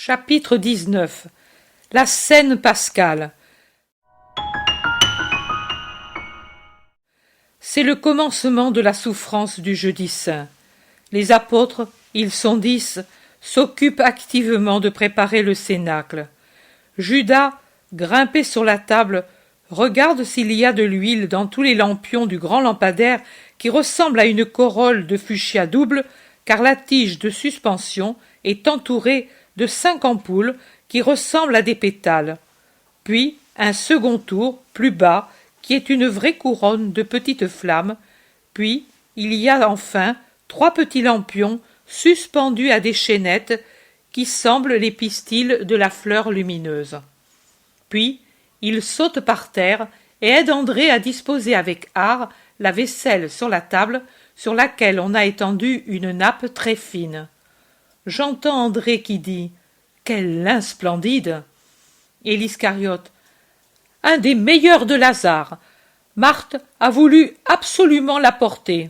Chapitre 19. La scène pascale. C'est le commencement de la souffrance du jeudi saint. Les apôtres, ils sont 10, s'occupent activement de préparer le cénacle. Judas, grimpé sur la table, regarde s'il y a de l'huile dans tous les lampions du grand lampadaire qui ressemble à une corolle de fuchsia double, car la tige de suspension est entourée de 5 ampoules qui ressemblent à des pétales. Puis un second tour, plus bas, qui est une vraie couronne de petites flammes. Puis il y a enfin 3 petits lampions suspendus à des chaînettes qui semblent les pistils de la fleur lumineuse. Puis il saute par terre et aide André à disposer avec art la vaisselle sur la table sur laquelle on a étendu une nappe très fine. J'entends André qui dit « Quel lin splendide !» Et l'Iscariote « Un des meilleurs de Lazare. Marthe a voulu absolument l'apporter. »«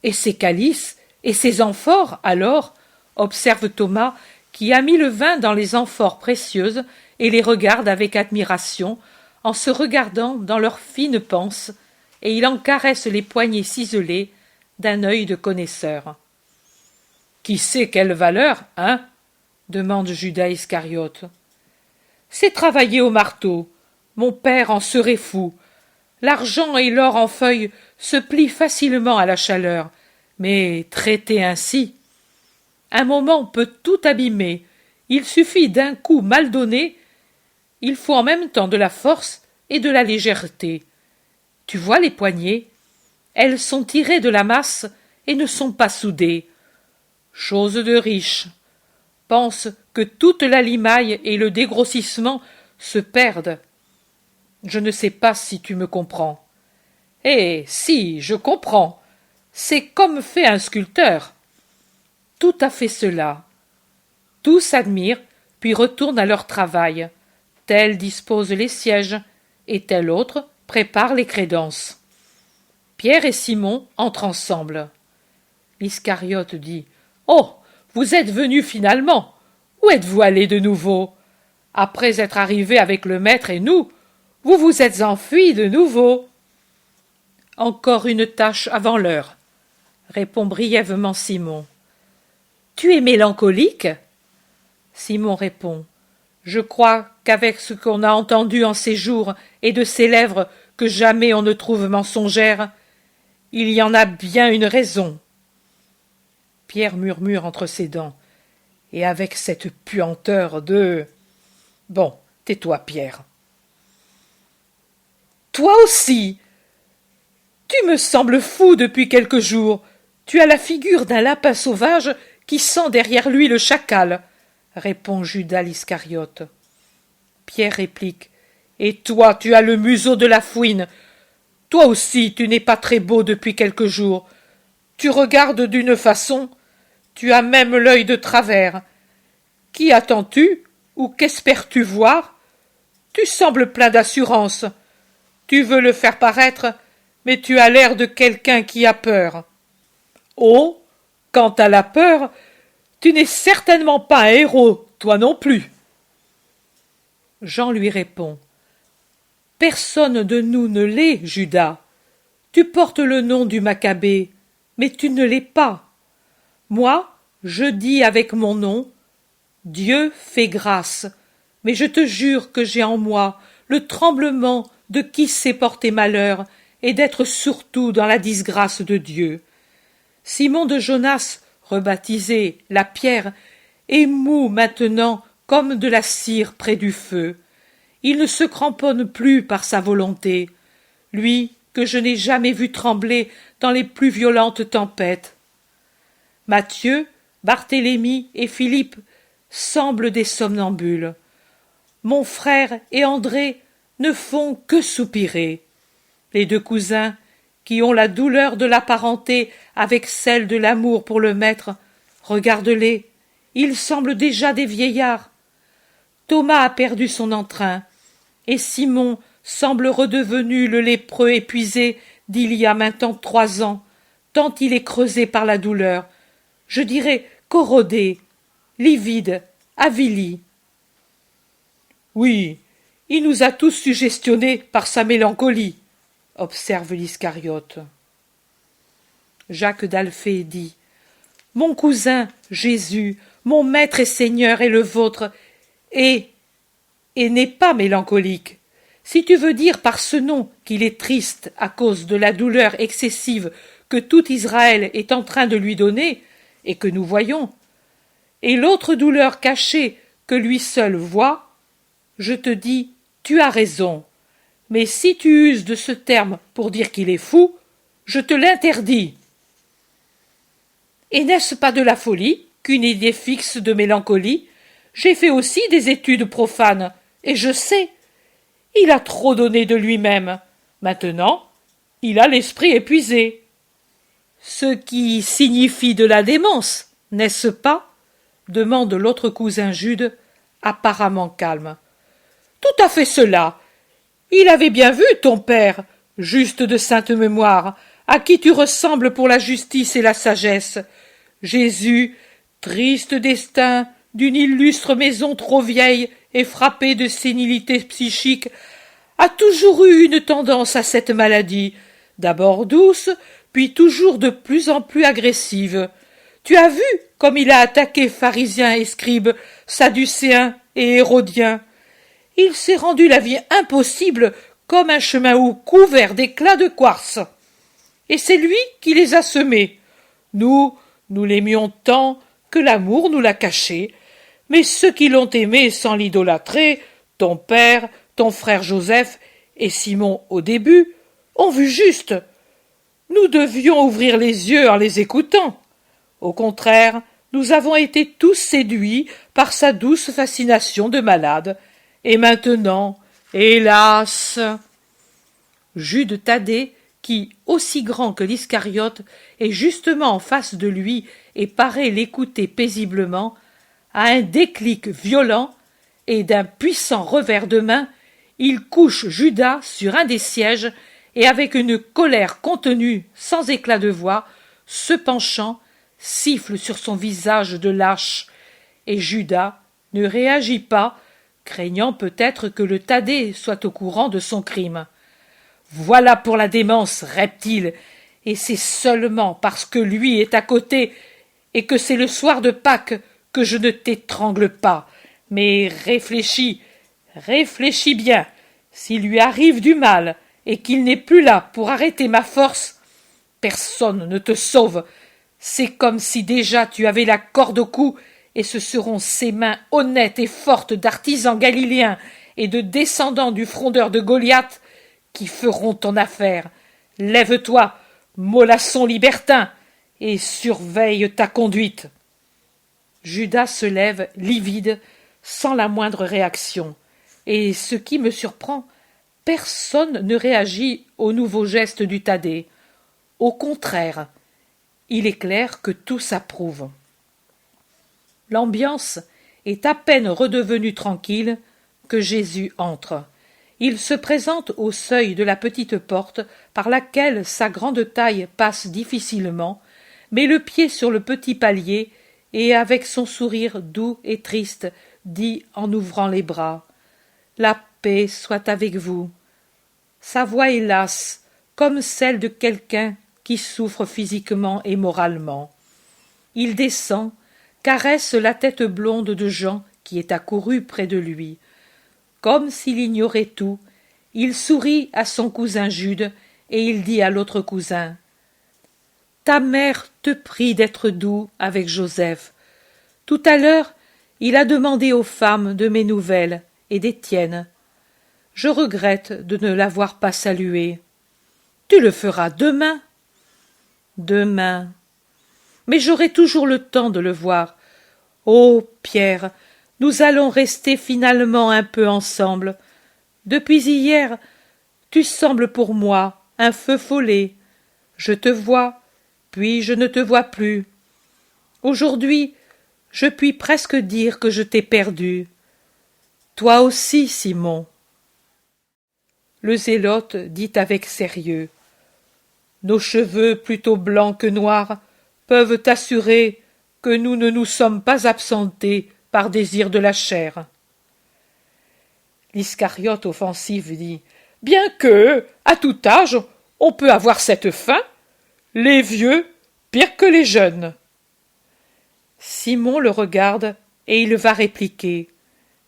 Et ses calices et ses amphores, alors ?» observe Thomas, qui a mis le vin dans les amphores précieuses et les regarde avec admiration, en se regardant dans leurs fines panses, et il en caresse les poignets ciselés d'un œil de connaisseur. « Qui sait quelle valeur, hein ?» demande Judas Iscariote. « C'est travailler au marteau. Mon père en serait fou. L'argent et l'or en feuilles se plient facilement à la chaleur, mais traité ainsi, un moment peut tout abîmer. Il suffit d'un coup mal donné. Il faut en même temps de la force et de la légèreté. Tu vois les poignées? Elles sont tirées de la masse et ne sont pas soudées. Chose de riche. Pense que toute la limaille et le dégrossissement se perdent. Je ne sais pas si tu me comprends. Eh, si, je comprends. C'est comme fait un sculpteur. Tout à fait cela. Tous admirent, puis retournent à leur travail. Tel dispose les sièges, et tel autre prépare les crédences. Pierre et Simon entrent ensemble. L'Iscariote dit « Oh, vous êtes venus finalement. Où êtes-vous allés de nouveau? Après être arrivés avec le maître et nous, vous vous êtes enfuis de nouveau. » « Encore une tâche avant l'heure, » répond brièvement Simon. « Tu es mélancolique ?» Simon répond. « Je crois qu'avec ce qu'on a entendu en ces jours et de ces lèvres que jamais on ne trouve mensongères, il y en a bien une raison. » Pierre murmure entre ses dents. « Et avec cette puanteur de... » Bon, tais-toi, Pierre. « Toi aussi! Tu me sembles fou depuis quelques jours. Tu as la figure d'un lapin sauvage qui sent derrière lui le chacal, » répond Judas l'Iscariote. Pierre réplique. « Et toi, tu as le museau de la fouine. Toi aussi, tu n'es pas très beau depuis quelques jours. Tu regardes d'une façon, tu as même l'œil de travers. Qui attends-tu, ou qu'espères-tu voir? Tu sembles plein d'assurance. Tu veux le faire paraître, mais tu as l'air de quelqu'un qui a peur. Oh, quant à la peur, tu n'es certainement pas un héros, toi non plus. » Jean lui répond. « Personne de nous ne l'est, Judas. Tu portes le nom du Maccabée, mais tu ne l'es pas. Moi, je dis avec mon nom, Dieu fait grâce, mais je te jure que j'ai en moi le tremblement de qui sait porter malheur et d'être surtout dans la disgrâce de Dieu. Simon de Jonas, rebaptisé la Pierre, est mou maintenant comme de la cire près du feu. Il ne se cramponne plus par sa volonté, lui que je n'ai jamais vu trembler dans les plus violentes tempêtes. Matthieu, Barthélemy et Philippe semblent des somnambules. Mon frère et André ne font que soupirer. Les 2 cousins, qui ont la douleur de la parenté avec celle de l'amour pour le maître, regarde-les, ils semblent déjà des vieillards. Thomas a perdu son entrain, et Simon semble redevenu le lépreux épuisé d'il y a maintenant 3 ans, tant il est creusé par la douleur, je dirais corrodé, livide avili. Oui, il nous a tous suggestionnés par sa mélancolie, observe l'Iscariote. Jacques d'Alphée dit: Mon cousin Jésus, mon maître et Seigneur et le vôtre, et n'est pas mélancolique. Si tu veux dire par ce nom qu'il est triste à cause de la douleur excessive que tout Israël est en train de lui donner, et que nous voyons, et l'autre douleur cachée que lui seul voit, je te dis, tu as raison. Mais si tu uses de ce terme pour dire qu'il est fou, je te l'interdis. Et n'est-ce pas de la folie qu'une idée fixe de mélancolie? J'ai fait aussi des études profanes, et je sais. Il a trop donné de lui-même. Maintenant, il a l'esprit épuisé. Ce qui signifie de la démence, n'est-ce pas? Demande l'autre cousin Jude, apparemment calme. Tout à fait cela. Il avait bien vu ton père, juste de sainte mémoire, à qui tu ressembles pour la justice et la sagesse. Jésus, triste destin d'une illustre maison trop vieille et frappée de sénilité psychique, a toujours eu une tendance à cette maladie, d'abord douce, puis toujours de plus en plus agressive. Tu as vu comme il a attaqué pharisiens et scribes, sadducéens et hérodiens. Il s'est rendu la vie impossible comme un chemin couvert d'éclats de quartz. Et c'est lui qui les a semés. Nous l'aimions tant que l'amour nous l'a caché. Mais ceux qui l'ont aimé sans l'idolâtrer, ton père, ton frère Joseph et Simon au début, ont vu juste. Nous devions ouvrir les yeux en les écoutant. Au contraire, nous avons été tous séduits par sa douce fascination de malade. Et maintenant, hélas! Jude Thaddée, qui, aussi grand que l'Iscariote, est justement en face de lui et paraît l'écouter paisiblement, a un déclic violent, et d'un puissant revers de main, il couche Judas sur un des sièges, et avec une colère contenue, sans éclat de voix, se penchant, siffle sur son visage de lâche, et Judas ne réagit pas, craignant peut-être que le Thaddée soit au courant de son crime. Voilà pour la démence, reptile, et c'est seulement parce que lui est à côté et que c'est le soir de Pâques que je ne t'étrangle pas. Mais réfléchis bien. S'il lui arrive du mal et qu'il n'est plus là pour arrêter ma force, personne ne te sauve. C'est comme si déjà tu avais la corde au cou, et ce seront ces mains honnêtes et fortes d'artisans galiléens et de descendants du frondeur de Goliath qui feront ton affaire. Lève-toi, mollasson libertin, et surveille ta conduite. Judas se lève, livide, sans la moindre réaction. Et ce qui me surprend, personne ne réagit au nouveau geste du Thaddée. Au contraire, il est clair que tous approuvent. L'ambiance est à peine redevenue tranquille que Jésus entre. Il se présente au seuil de la petite porte par laquelle sa grande taille passe difficilement, met le pied sur le petit palier et, avec son sourire doux et triste, dit en ouvrant les bras: « La paix soit avec vous. » Sa voix est lasse, comme celle de quelqu'un qui souffre physiquement et moralement. Il descend, caresse la tête blonde de Jean qui est accouru près de lui. Comme s'il ignorait tout, il sourit à son cousin Jude et il dit à l'autre cousin: « Ta mère te prie d'être doux avec Joseph. Tout à l'heure, il a demandé aux femmes de mes nouvelles et des tiennes. Je regrette de ne l'avoir pas salué. Tu le feras demain. » Demain. Mais j'aurai toujours le temps de le voir. Oh, Pierre, nous allons rester finalement un peu ensemble. Depuis hier, tu sembles pour moi un feu follet. Je te vois, puis je ne te vois plus. Aujourd'hui, je puis presque dire que je t'ai perdu. Toi aussi, Simon. Le zélote dit avec sérieux: « Nos cheveux plutôt blancs que noirs peuvent assurer que nous ne nous sommes pas absentés par désir de la chair. L'Iscariote offensif dit « Bien que, à tout âge, on peut avoir cette faim, les vieux, pire que les jeunes. » Simon le regarde et il va répliquer.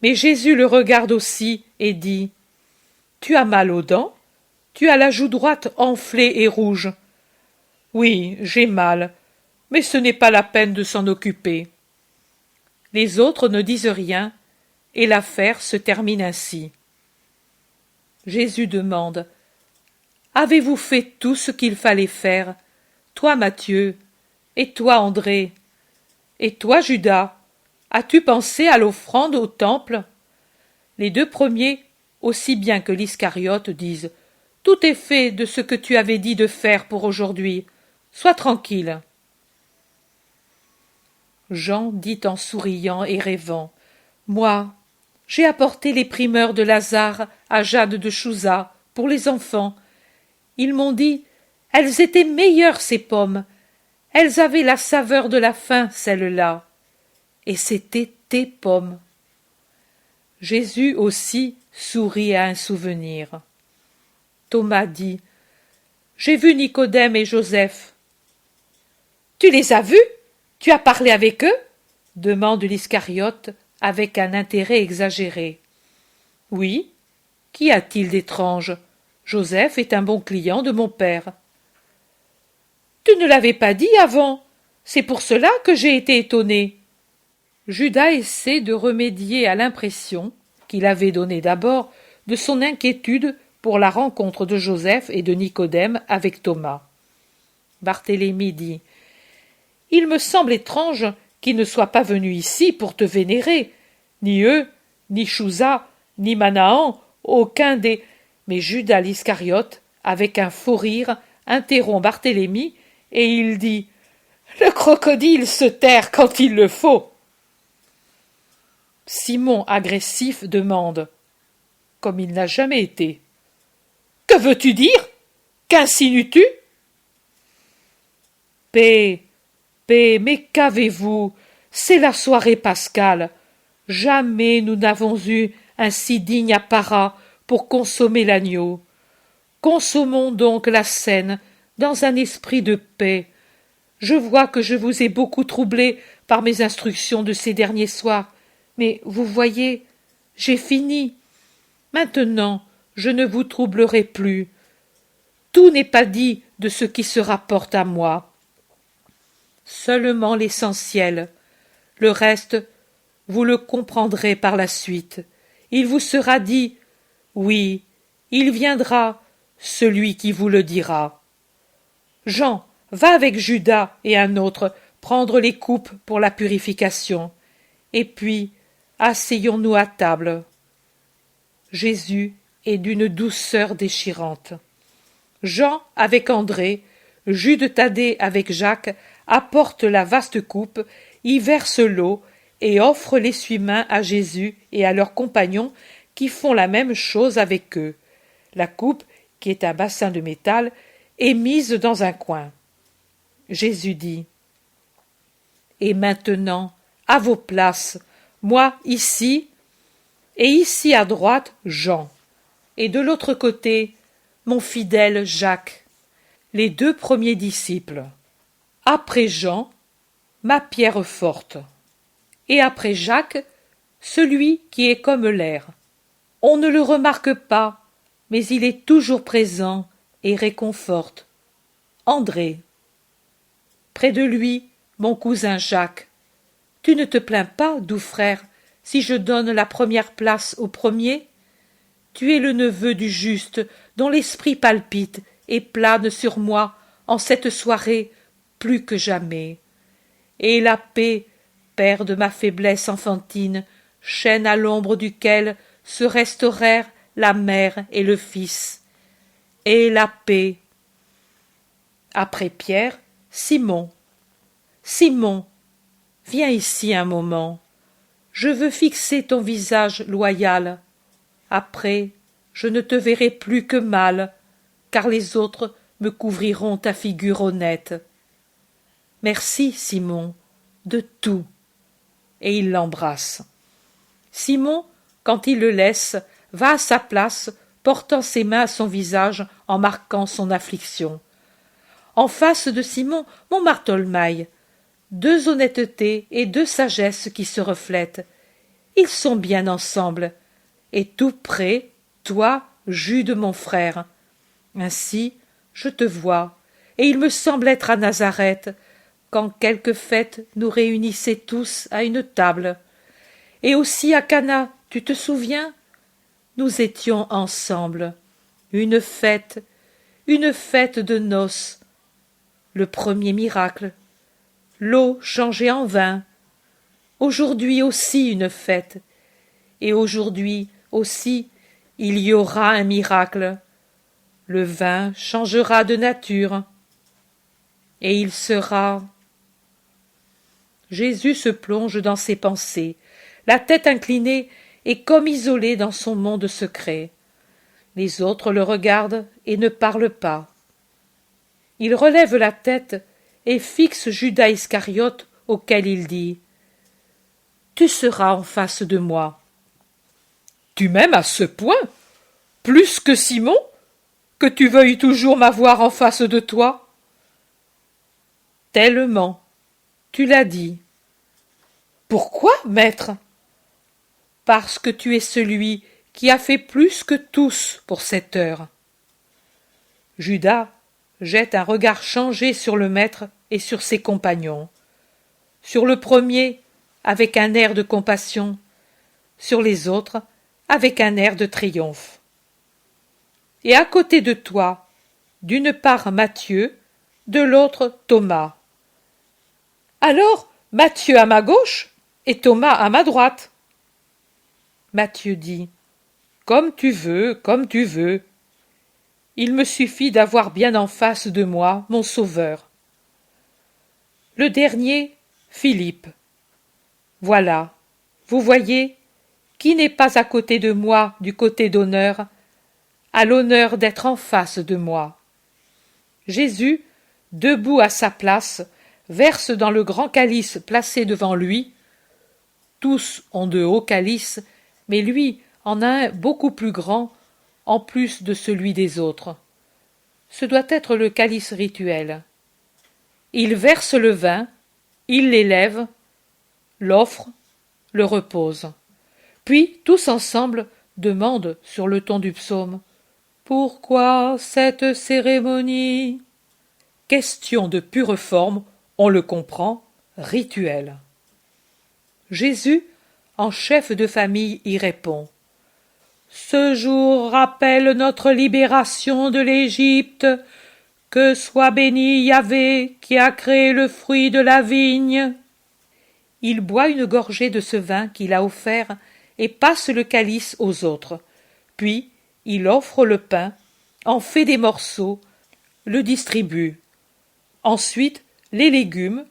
Mais Jésus le regarde aussi et dit « Tu as mal aux dents? Tu as la joue droite enflée et rouge. »« Oui, j'ai mal, mais ce n'est pas la peine de s'en occuper. » Les autres ne disent rien, et l'affaire se termine ainsi. Jésus demande « Avez-vous fait tout ce qu'il fallait faire, toi Matthieu, et toi André, et toi Judas, as-tu pensé à l'offrande au temple ?» Les deux premiers, aussi bien que l'Iscariote, disent « Tout est fait de ce que tu avais dit de faire pour aujourd'hui. Sois tranquille. » Jean dit en souriant et rêvant « Moi, j'ai apporté les primeurs de Lazare à Jade de Chouza pour les enfants. Ils m'ont dit « Elles étaient meilleures ces pommes. Elles avaient la saveur de la faim, celles-là. » Et c'était tes pommes. Jésus aussi sourit à un souvenir. Thomas dit « J'ai vu Nicodème et Joseph. »« Tu les as vus? Tu as parlé avec eux ?» demande l'Iscariote avec un intérêt exagéré. « Oui. Qu'y a-t-il d'étrange? Joseph est un bon client de mon père. »« Tu ne l'avais pas dit avant. C'est pour cela que j'ai été étonné. » Judas essaie de remédier à l'impression qu'il avait donnée d'abord de son inquiétude pour la rencontre de Joseph et de Nicodème avec Thomas. Barthélemy dit « Il me semble étrange qu'ils ne soient pas venus ici pour te vénérer. Ni eux, ni Chouza, ni Manahan, aucun des... » Mais Judas l'Iscariote, avec un faux rire, interrompt Barthélemy et il dit « Le crocodile se terre quand il le faut. » Simon, agressif, demande, comme il n'a jamais été. « Que veux-tu dire? Qu'insinues-tu » ? Paix, mais qu'avez-vous? C'est la soirée pascale. Jamais nous n'avons eu un si digne apparat pour consommer l'agneau. Consommons donc la scène dans un esprit de paix. Je vois que je vous ai beaucoup troublé par mes instructions de ces derniers soirs, mais vous voyez, j'ai fini. Maintenant, je ne vous troublerai plus. Tout n'est pas dit de ce qui se rapporte à moi. Seulement l'essentiel. Le reste, vous le comprendrez par la suite. Il vous sera dit, oui, il viendra, celui qui vous le dira. Jean, va avec Judas et un autre prendre les coupes pour la purification. Et puis, asseyons-nous à table. Jésus est d'une douceur déchirante. Jean avec André, Jude Thaddée avec Jacques apportent la vaste coupe, y versent l'eau et offrent l'essuie-main à Jésus et à leurs compagnons qui font la même chose avec eux. La coupe, qui est un bassin de métal, est mise dans un coin. Jésus dit « Et maintenant, à vos places, moi ici, et ici à droite Jean, et de l'autre côté mon fidèle Jacques, les deux premiers disciples. Après Jean, ma pierre forte, et après Jacques, celui qui est comme l'air. On ne le remarque pas, mais il est toujours présent et réconforte. André. Près de lui, mon cousin Jacques. Tu ne te plains pas, doux frère, si je donne la première place au premier? Tu es le neveu du juste, dont l'esprit palpite et plane sur moi en cette soirée plus que jamais. Et la paix, père de ma faiblesse enfantine, chêne à l'ombre duquel se restaurèrent la mère et le fils. Et la paix. Après Pierre, Simon. Simon, viens ici un moment. Je veux fixer ton visage loyal. Après, je ne te verrai plus que mal, car les autres me couvriront ta figure honnête. Merci, Simon, de tout. et il l'embrasse. Simon, quand il le laisse, va à sa place, portant ses mains à son visage en marquant son affliction. En face de Simon, Montmartre Tolmaï, deux honnêtetés et deux sagesses qui se reflètent. Ils sont bien ensemble, et tout près, toi, Jude mon frère. Ainsi, je te vois, et il me semble être à Nazareth, quand quelque fête nous réunissait tous à une table. Et aussi à Cana, tu te souviens? Nous étions ensemble. Une fête de noces. Le premier miracle, l'eau changée en vin. Aujourd'hui aussi une fête, et aujourd'hui aussi il y aura un miracle. Le vin changera de nature, et il sera... Jésus se plonge dans ses pensées, la tête inclinée et comme isolé dans son monde secret. Les autres le regardent et ne parlent pas. Il relève la tête et fixe Judas Iscariote auquel il dit « Tu seras en face de moi. »« Tu m'aimes à ce point, plus que Simon, que tu veuilles toujours m'avoir en face de toi ?»« Tellement, tu l'as dit. »« Pourquoi, maître ?»« Parce que tu es celui qui a fait plus que tous pour cette heure. » Judas jette un regard changé sur le maître et sur ses compagnons. Sur le premier, avec un air de compassion, sur les autres, avec un air de triomphe. Et à côté de toi, d'une part Matthieu, de l'autre Thomas. Alors, Matthieu à ma gauche et Thomas à ma droite. Matthieu dit « Comme tu veux, comme tu veux. Il me suffit d'avoir bien en face de moi mon sauveur. » Le dernier, Philippe. Voilà, vous voyez, qui n'est pas à côté de moi du côté d'honneur, a l'honneur d'être en face de moi. Jésus, debout à sa place, verse dans le grand calice placé devant lui. Tous ont de hauts calices, mais lui en a un beaucoup plus grand, en plus de celui des autres. Ce doit être le calice rituel. Il verse le vin, il l'élève, l'offre, le repose. Puis, tous ensemble, demandent sur le ton du psaume « Pourquoi cette cérémonie ?» Question de pure forme, on le comprend, rituel. Jésus, en chef de famille, y répond « Ce jour rappelle notre libération de l'Égypte. Que soit béni Yahvé qui a créé le fruit de la vigne. » Il boit une gorgée de ce vin qu'il a offert et passe le calice aux autres. Puis il offre le pain, en fait des morceaux, le distribue. Ensuite, les légumes,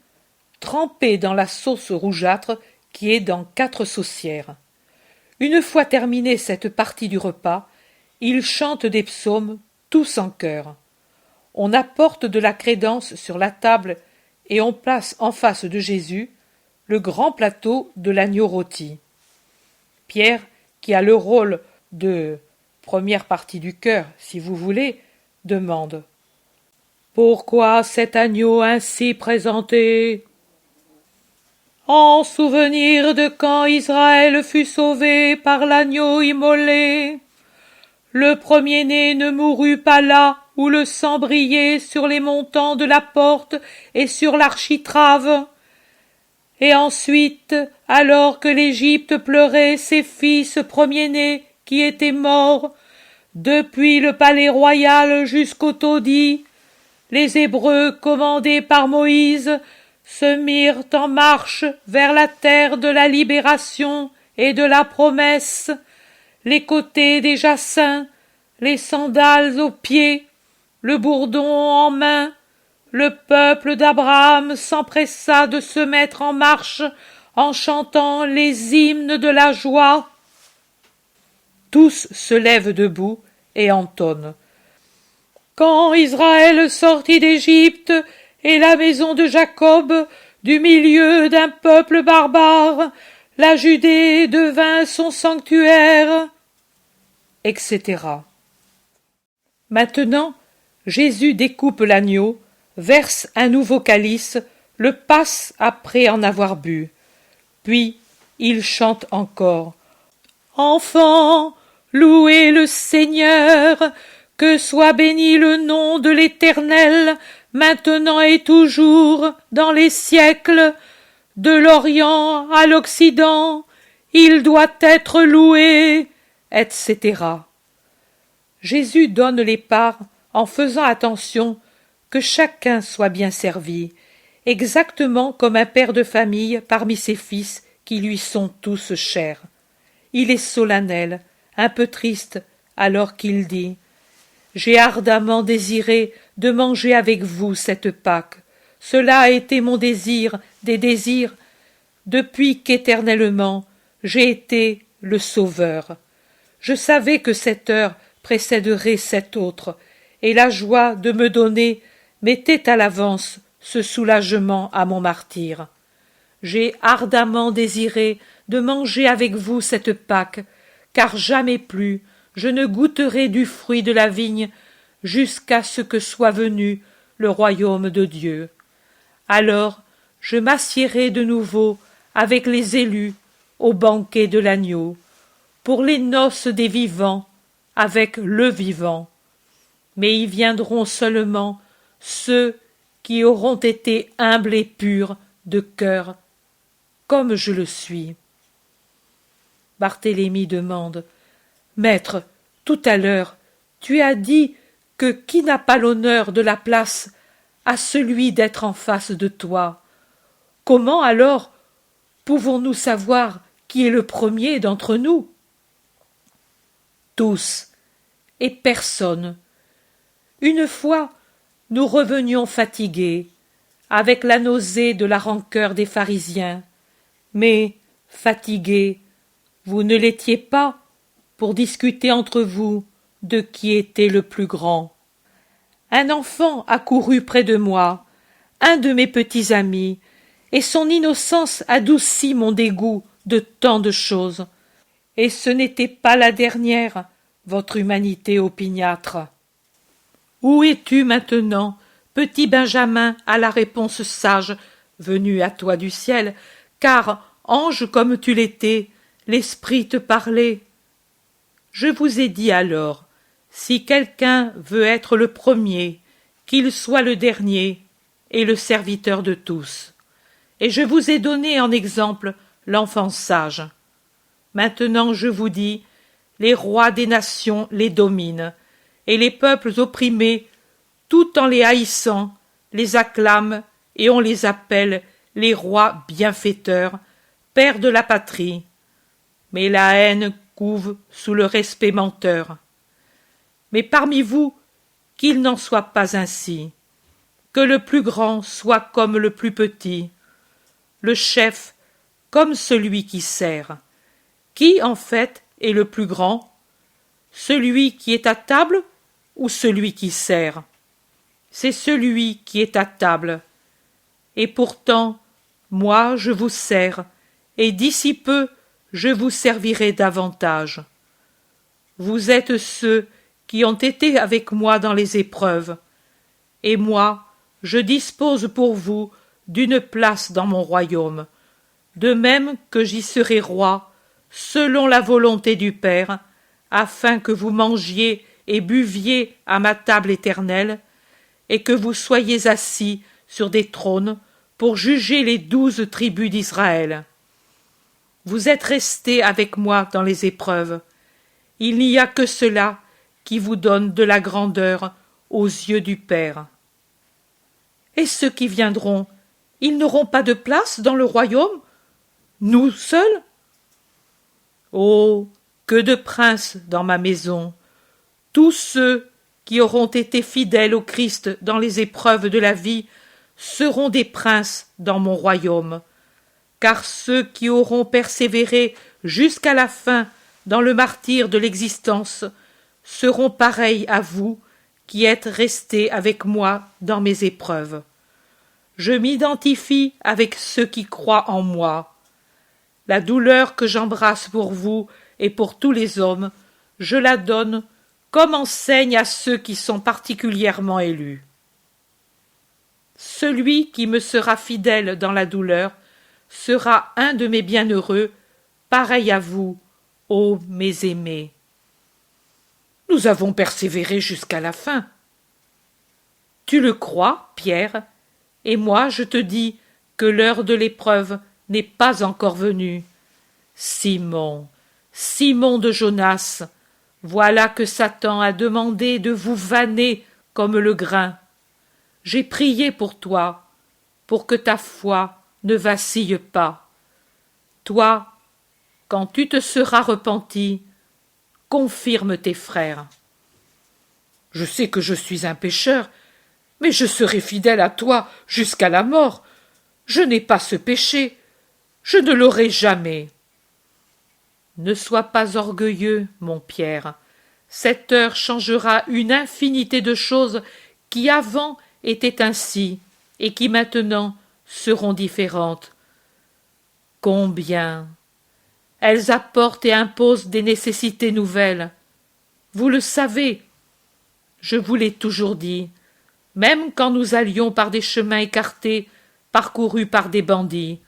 trempés dans la sauce rougeâtre qui est dans 4 saucières. Une fois terminée cette partie du repas, il chante des psaumes, tous en chœur. On apporte de la crédence sur la table et on place en face de Jésus le grand plateau de l'agneau rôti. Pierre, qui a le rôle de première partie du chœur, si vous voulez, demande « Pourquoi cet agneau ainsi présenté ?» En souvenir de quand Israël fut sauvé par l'agneau immolé. Le premier-né ne mourut pas là où le sang brillait sur les montants de la porte et sur l'architrave. Et ensuite, alors que l'Égypte pleurait ses fils premiers-nés qui étaient morts, depuis le palais royal jusqu'au taudis, les Hébreux, commandés par Moïse, se mirent en marche vers la terre de la libération et de la promesse, les côtés déjà saints, les sandales aux pieds, le bourdon en main. Le peuple d'Abraham s'empressa de se mettre en marche en chantant les hymnes de la joie. Tous se lèvent debout et entonnent. Quand Israël sortit d'Égypte et la maison de Jacob Du milieu d'un peuple barbare, la Judée devint son sanctuaire, etc. Maintenant, Jésus découpe l'agneau, verse un nouveau calice, le passe après en avoir bu. Puis il chante encore. Enfants, louez le Seigneur, que soit béni le nom de l'Éternel, maintenant et toujours, dans les siècles. De l'Orient à l'Occident, il doit être loué, etc. Jésus donne les parts en faisant attention que chacun soit bien servi, exactement comme un père de famille parmi ses fils qui lui sont tous chers. Il est solennel, un peu triste, alors qu'il dit « J'ai ardemment désiré de manger avec vous cette Pâque. Cela a été mon désir des désirs, depuis qu'éternellement j'ai été le Sauveur. Je savais que cette heure précéderait cette autre, et la joie de me donner mettait à l'avance ce soulagement à mon martyre. J'ai ardemment désiré de manger avec vous cette Pâque, car jamais plus je ne goûterai du fruit de la vigne jusqu'à ce que soit venu le royaume de Dieu. Alors je m'assiérai de nouveau avec les élus au banquet de l'agneau, pour les noces des vivants avec le vivant. Mais y viendront seulement ceux qui auront été humbles et purs de cœur, comme je le suis. Barthélemy demande « Maître, tout à l'heure, tu as dit que qui n'a pas l'honneur de la place a celui d'être en face de toi. Comment alors pouvons-nous savoir qui est le premier d'entre nous ?» Tous, et personne. Une fois, nous revenions fatigués, avec la nausée de la rancœur des pharisiens. Mais, fatigués, vous ne l'étiez pas pour discuter entre vous de qui était le plus grand. Un enfant accourut près de moi, un de mes petits amis, et son innocence adoucit mon dégoût de tant de choses. Et ce n'était pas la dernière, votre humanité opiniâtre. Où es-tu maintenant, petit Benjamin, à la réponse sage, venue à toi du ciel, car, ange comme tu l'étais, l'esprit te parlait. Je vous ai dit alors, si quelqu'un veut être le premier, qu'il soit le dernier et le serviteur de tous. Et je vous ai donné en exemple l'enfant sage. Maintenant je vous dis, les rois des nations les dominent, et les peuples opprimés, tout en les haïssant, les acclament et on les appelle les rois bienfaiteurs, pères de la patrie. Mais la haine couve sous le respect menteur. Mais parmi vous, qu'il n'en soit pas ainsi, que le plus grand soit comme le plus petit, le chef comme celui qui sert. Qui, en fait, est le plus grand? Celui qui est à table ou celui qui sert? C'est celui qui est à table. Et pourtant, moi je vous sers, et d'ici peu je vous servirai davantage. Vous êtes ceux qui ont été avec moi dans les épreuves, et moi je dispose pour vous d'une place dans mon royaume, de même que j'y serai roi, selon la volonté du Père, afin que vous mangiez et buviez à ma table éternelle, et que vous soyez assis sur des trônes pour juger les 12 tribus d'Israël. Vous êtes restés avec moi dans les épreuves. Il n'y a que cela qui vous donne de la grandeur aux yeux du Père. Et ceux qui viendront, ils n'auront pas de place dans le royaume? Nous seuls? Oh, que de princes dans ma maison! Tous ceux qui auront été fidèles au Christ dans les épreuves de la vie seront des princes dans mon royaume, car ceux qui auront persévéré jusqu'à la fin dans le martyre de l'existence seront pareils à vous qui êtes restés avec moi dans mes épreuves. je m'identifie avec ceux qui croient en moi. La douleur que j'embrasse pour vous et pour tous les hommes, je la donne comme enseigne à ceux qui sont particulièrement élus. Celui qui me sera fidèle dans la douleur sera un de mes bienheureux, pareil à vous, ô mes aimés. Nous avons persévéré jusqu'à la fin. Tu le crois, Pierre, et moi je te dis que l'heure de l'épreuve n'est pas encore venue. Simon, Simon de Jonas, voilà que Satan a demandé de vous vanner comme le grain. J'ai prié pour toi, pour que ta foi ne vacille pas. Toi, quand tu te seras repenti, confirme tes frères. Je sais que je suis un pécheur, mais je serai fidèle à toi jusqu'à la mort. Je n'ai pas ce péché, je ne l'aurai jamais. Ne sois pas orgueilleux, mon Pierre. Cette heure changera une infinité de choses qui avant étaient ainsi et qui maintenant seront différentes. Combien elles apportent et imposent des nécessités nouvelles. Vous le savez, je vous l'ai toujours dit, même quand nous allions par des chemins écartés, parcourus par des bandits.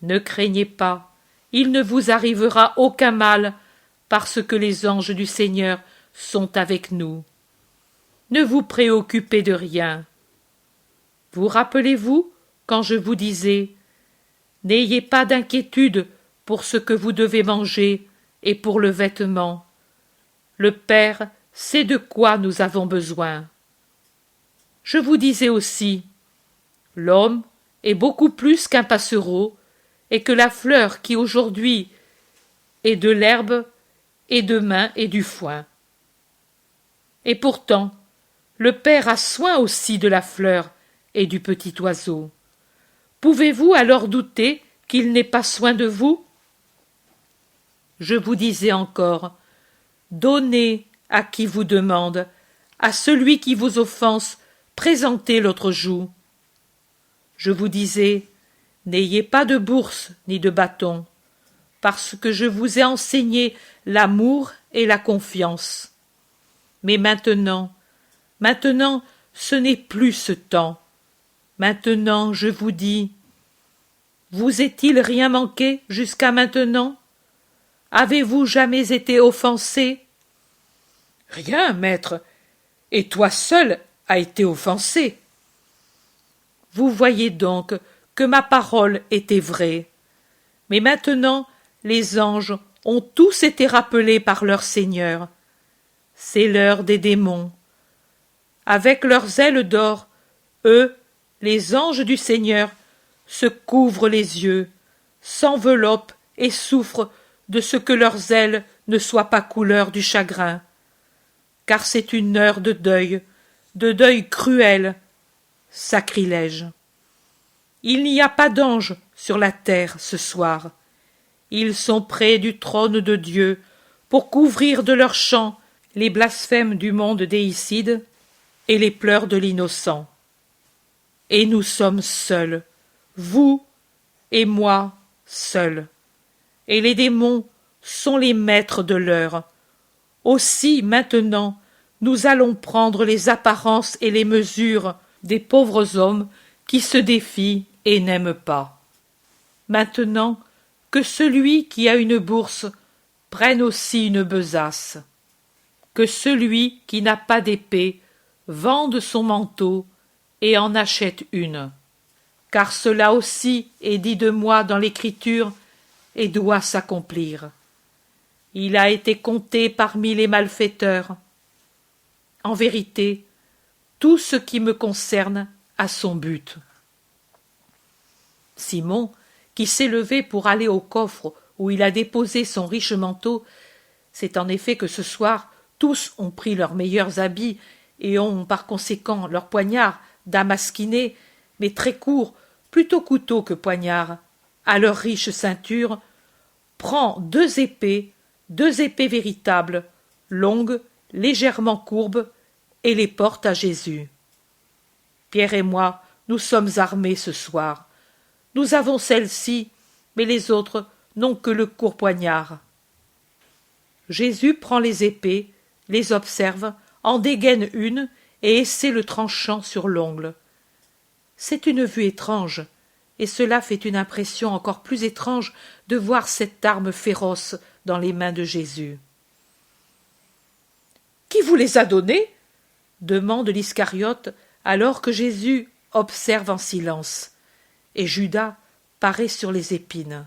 Ne craignez pas, il ne vous arrivera aucun mal, parce que les anges du Seigneur sont avec nous. Ne vous préoccupez de rien. Vous rappelez-vous quand je vous disais « N'ayez pas d'inquiétude pour ce que vous devez manger et pour le vêtement. Le Père sait de quoi nous avons besoin. » Je vous disais aussi « L'homme est beaucoup plus qu'un passereau, et que la fleur qui aujourd'hui est de l'herbe et demain est du foin. » Et pourtant, le Père a soin aussi de la fleur et du petit oiseau. Pouvez-vous alors douter qu'il n'ait pas soin de vous? Je vous disais encore, donnez à qui vous demande, à celui qui vous offense, présentez l'autre joue. Je vous disais, n'ayez pas de bourse ni de bâton, parce que je vous ai enseigné l'amour et la confiance. Mais maintenant, ce n'est plus ce temps. Maintenant, je vous dis, vous est-il rien manqué jusqu'à maintenant? Avez-vous jamais été offensé? Rien, maître, et toi seul as été offensé. Vous voyez donc que ma parole était vraie. Mais maintenant, les anges ont tous été rappelés par leur Seigneur. C'est l'heure des démons. Avec leurs ailes d'or, eux, les anges du Seigneur, se couvrent les yeux, s'enveloppent et souffrent de ce que leurs ailes ne soient pas couleur du chagrin. Car c'est une heure de deuil cruel, sacrilège. Il n'y a pas d'anges sur la terre ce soir. Ils sont près du trône de Dieu pour couvrir de leurs chants les blasphèmes du monde déicide et les pleurs de l'innocent. Et nous sommes seuls, vous et moi seuls. Et les démons sont les maîtres de l'heure. Aussi maintenant, nous allons prendre les apparences et les mesures des pauvres hommes qui se défient et n'aiment pas. Maintenant, que celui qui a une bourse prenne aussi une besace. Que celui qui n'a pas d'épée vende son manteau et en achète une. Car cela aussi est dit de moi dans l'Écriture et doit s'accomplir. Il a été compté parmi les malfaiteurs. En vérité, tout ce qui me concerne a son but. Simon, qui s'est levé pour aller au coffre où il a déposé son riche manteau, c'est en effet que ce soir tous ont pris leurs meilleurs habits et ont par conséquent leurs poignards damasquinés, mais très courts, plutôt couteaux que poignards, à leur riche ceinture, prend deux épées véritables, longues, légèrement courbes, et les porte à Jésus. Pierre et moi, nous sommes armés ce soir. Nous avons celle-ci, mais les autres n'ont que le court poignard. » Jésus prend les épées, les observe, en dégaine une et essaie le tranchant sur l'ongle. C'est une vue étrange, et cela fait une impression encore plus étrange de voir cette arme féroce dans les mains de Jésus. « Qui vous les a donnés ?» demande l'Iscariote, alors que Jésus observe en silence, et Judas paraît sur les épines.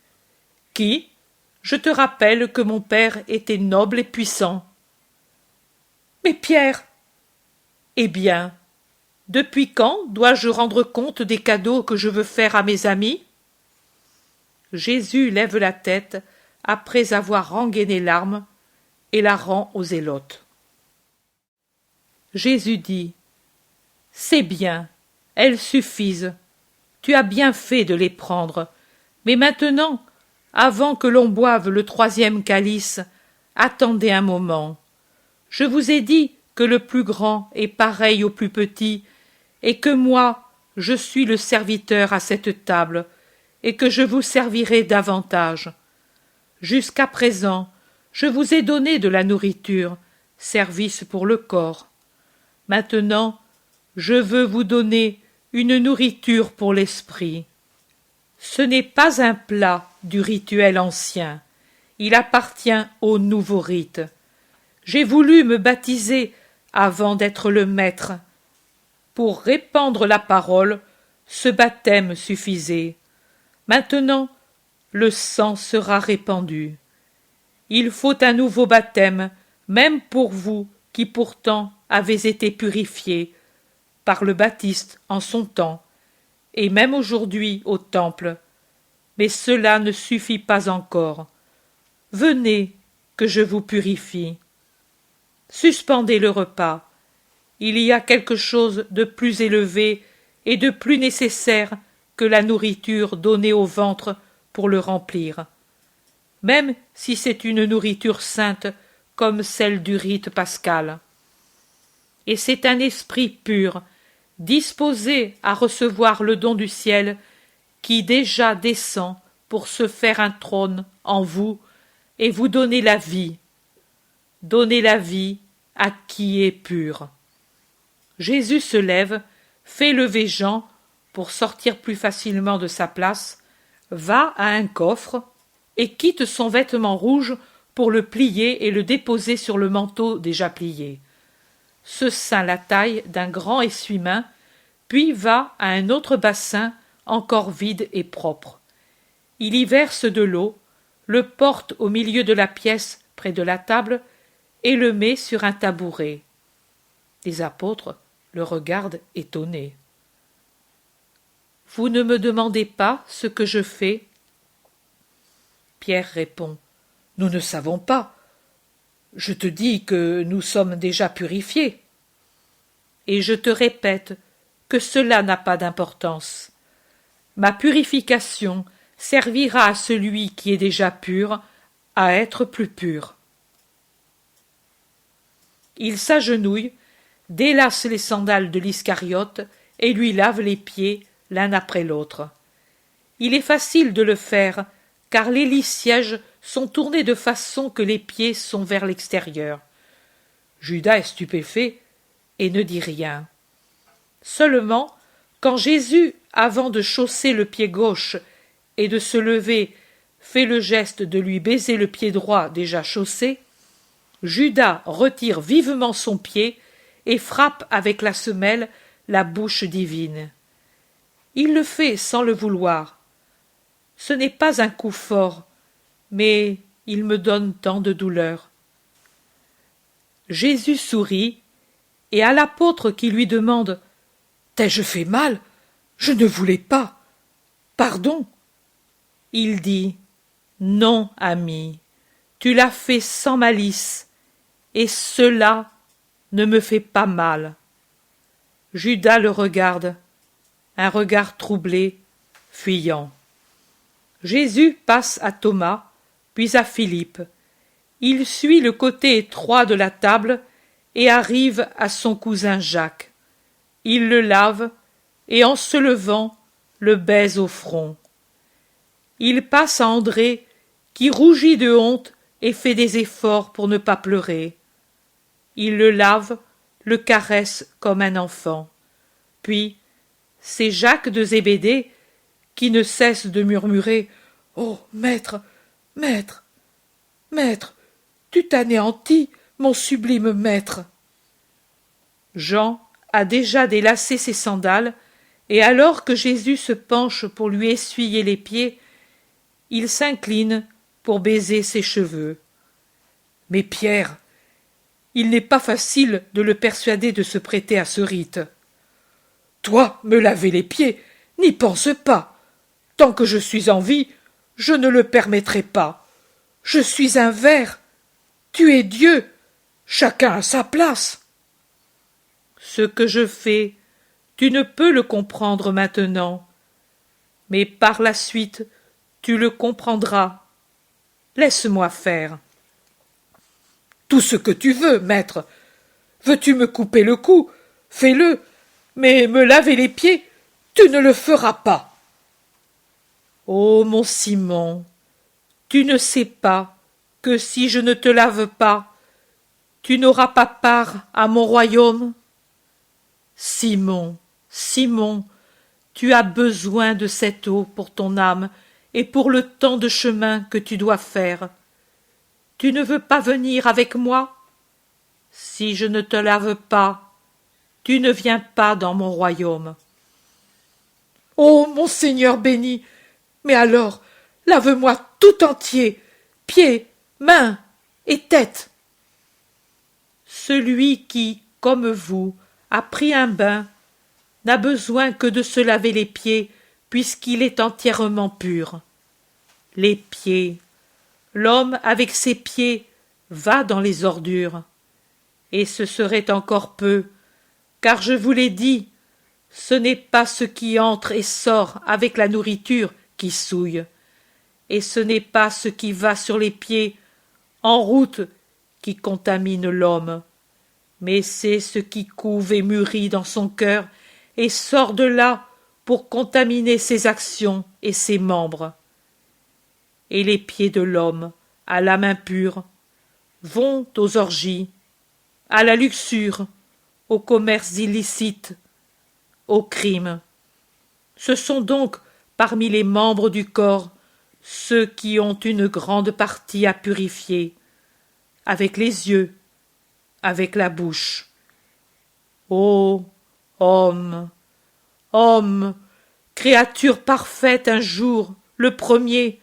« Qui ? Je te rappelle que mon père était noble et puissant. »« Mais Pierre !»« Eh bien, depuis quand dois-je rendre compte des cadeaux que je veux faire à mes amis ?» Jésus lève la tête après avoir rengainé l'arme et la rend aux zélotes. Jésus dit : « C'est bien, elles suffisent. Tu as bien fait de les prendre. Mais maintenant, avant que l'on boive le 3e calice, attendez un moment. Je vous ai dit que le plus grand est pareil au plus petit, et que moi, je suis le serviteur à cette table, et que je vous servirai davantage. Jusqu'à présent, je vous ai donné de la nourriture, service pour le corps. Maintenant, je veux vous donner une nourriture pour l'esprit. Ce n'est pas un plat du rituel ancien, il appartient au nouveau rite. J'ai voulu me baptiser avant d'être le maître. Pour répandre la parole, ce baptême suffisait. Maintenant, le sang sera répandu. Il faut un nouveau baptême, même pour vous qui pourtant avez été purifiés par le Baptiste en son temps, et même aujourd'hui au temple. Mais cela ne suffit pas encore. Venez, que je vous purifie. Suspendez le repas. Il y a quelque chose de plus élevé et de plus nécessaire que la nourriture donnée au ventre pour le remplir, même si c'est une nourriture sainte comme celle du rite pascal. Et c'est un esprit pur, disposé à recevoir le don du ciel, qui déjà descend pour se faire un trône en vous et vous donner la vie. Donnez la vie à qui est pur. Jésus se lève, fait lever Jean pour sortir plus facilement de sa place, va à un coffre et quitte son vêtement rouge pour le plier et le déposer sur le manteau déjà plié. Se ceint la taille d'un grand essuie-main, puis va à un autre bassin encore vide et propre. Il y verse de l'eau, le porte au milieu de la pièce près de la table et le met sur un tabouret. Les apôtres le regardent étonnés. « Vous ne me demandez pas ce que je fais ?» Pierre répond : « Nous ne savons pas. Je te dis que nous sommes déjà purifiés. Et je te répète que cela n'a pas d'importance. Ma purification servira à celui qui est déjà pur à être plus pur. » Il s'agenouille, délace les sandales de l'Iscariote et lui lave les pieds l'un après l'autre. Il est facile de le faire, car les lits sièges sont tournés de façon que les pieds sont vers l'extérieur. Judas est stupéfait et ne dit rien. Seulement, quand Jésus, avant de chausser le pied gauche et de se lever, fait le geste de lui baiser le pied droit déjà chaussé, Judas retire vivement son pied et frappe avec la semelle la bouche divine. Il le fait sans le vouloir. Ce n'est pas un coup fort, mais il me donne tant de douleur. Jésus sourit, et à l'apôtre qui lui demande : « T'ai-je fait mal ? Je ne voulais pas. Pardon ?» Il dit : « Non, ami, tu l'as fait sans malice, et cela ne me fait pas mal. » Judas le regarde, un regard troublé, fuyant. Jésus passe à Thomas, puis à Philippe. Il suit le côté étroit de la table et arrive à son cousin Jacques. Il le lave et en se levant, le baise au front. Il passe à André, qui rougit de honte et fait des efforts pour ne pas pleurer. Il le lave, le caresse comme un enfant. Puis, c'est Jacques de Zébédée qui ne cesse de murmurer « Oh, maître, maître, maître, tu t'anéantis, mon sublime maître !» Jean a déjà délacé ses sandales, et alors que Jésus se penche pour lui essuyer les pieds, il s'incline pour baiser ses cheveux. Mais Pierre, il n'est pas facile de le persuader de se prêter à ce rite. « Toi, me laver les pieds, n'y pense pas. Tant que je suis en vie, je ne le permettrai pas. Je suis un ver. Tu es Dieu. Chacun a sa place. » Ce que je fais, tu ne peux le comprendre maintenant, mais par la suite, tu le comprendras. Laisse-moi faire. Tout ce que tu veux, maître. Veux-tu me couper le cou? Fais-le, mais me laver les pieds, tu ne le feras pas. Ô mon Simon, tu ne sais pas que si je ne te lave pas, tu n'auras pas part à mon royaume? Simon, Simon, tu as besoin de cette eau pour ton âme et pour le temps de chemin que tu dois faire. Tu ne veux pas venir avec moi? Si je ne te lave pas, tu ne viens pas dans mon royaume. Ô mon Seigneur béni, mais alors, lave-moi tout entier, pieds, mains et tête. Celui qui, comme vous, a pris un bain, n'a besoin que de se laver les pieds, puisqu'il est entièrement pur. Les pieds. L'homme avec ses pieds va dans les ordures. Et ce serait encore peu, car je vous l'ai dit, ce n'est pas ce qui entre et sort avec la nourriture qui souille, et ce n'est pas ce qui va sur les pieds en route qui contamine l'homme, mais c'est ce qui couve et mûrit dans son cœur et sort de là pour contaminer ses actions et ses membres. Et les pieds de l'homme, à l'âme impure, vont aux orgies, à la luxure, au commerce illicite, au crime. Ce sont donc, parmi les membres du corps, ceux qui ont une grande partie à purifier, avec les yeux, avec la bouche. Ô homme, homme, créature parfaite un jour, le premier,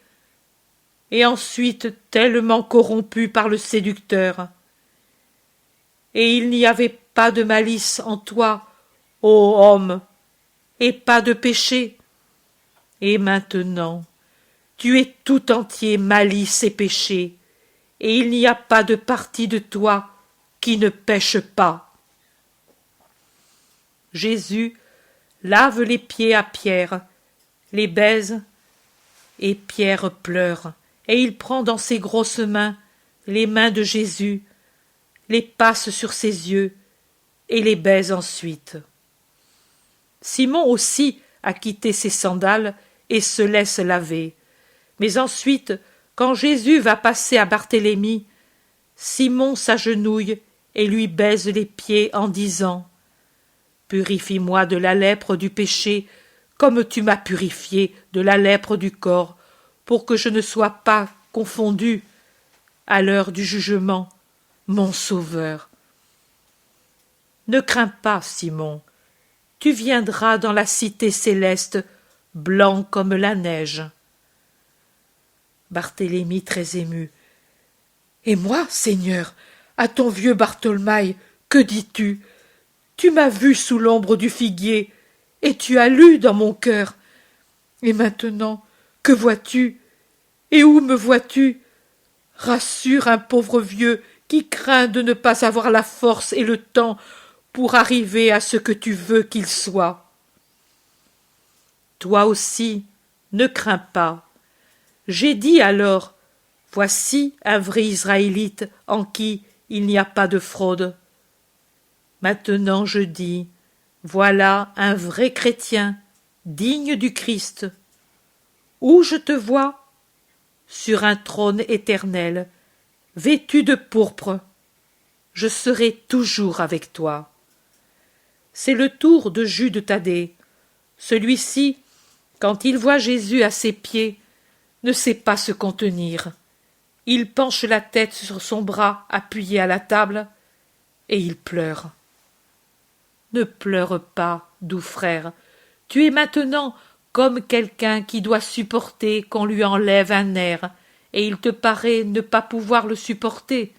et ensuite tellement corrompu par le séducteur. Et il n'y avait pas de malice en toi, ô homme, et pas de péché. Et maintenant, tu es tout entier malice et péché, et il n'y a pas de partie de toi qui ne pêche pas. Jésus lave les pieds à Pierre, les baise, et Pierre pleure, et il prend dans ses grosses mains les mains de Jésus, les passe sur ses yeux, et les baise ensuite. Simon aussi a quitté ses sandales et se laisse laver. Mais ensuite, quand Jésus va passer à Barthélemy, Simon s'agenouille et lui baise les pieds en disant « Purifie-moi de la lèpre du péché, comme tu m'as purifié de la lèpre du corps, pour que je ne sois pas confondu à l'heure du jugement, mon Sauveur. » Ne crains pas, Simon, tu viendras dans la cité céleste, blanc comme la neige. Barthélemy très ému. Et moi, Seigneur, à ton vieux Bartholomaï, que dis-tu? Tu m'as vu sous l'ombre du figuier, et tu as lu dans mon cœur. Et maintenant, que vois-tu? Et où me vois-tu? Rassure un pauvre vieux qui craint de ne pas avoir la force et le temps pour arriver à ce que tu veux qu'il soit. Toi aussi, ne crains pas. J'ai dit alors, voici un vrai Israélite en qui il n'y a pas de fraude. Maintenant je dis, Voilà un vrai chrétien, digne du Christ. Où je te vois? Sur un trône éternel, vêtu de pourpre. Je serai toujours avec toi. C'est le tour de Jude Thaddée. Celui-ci, quand il voit Jésus à ses pieds, ne sait pas se contenir. Il penche la tête sur son bras appuyé à la table, et il pleure. Ne pleure pas, doux frère, tu es maintenant comme quelqu'un qui doit supporter qu'on lui enlève un nerf, et il te paraît ne pas pouvoir le supporter.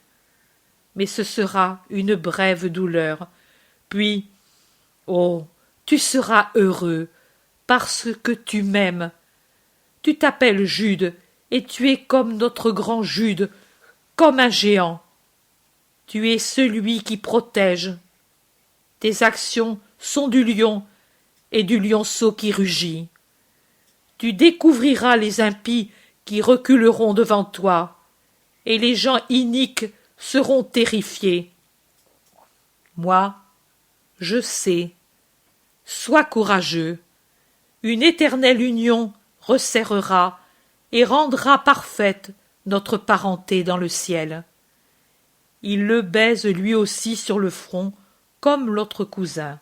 Mais ce sera une brève douleur, puis, oh, tu seras heureux, parce que tu m'aimes. Tu t'appelles Jude, et tu es comme notre grand Jude, comme un géant. Tu es celui qui protège. Tes actions sont du lion, et du lionceau qui rugit. Tu découvriras les impies qui reculeront devant toi, et les gens iniques seront terrifiés. Moi, je sais. Sois courageux. Une éternelle union resserrera et rendra parfaite notre parenté dans le ciel. Il le baise lui aussi sur le front, comme l'autre cousin.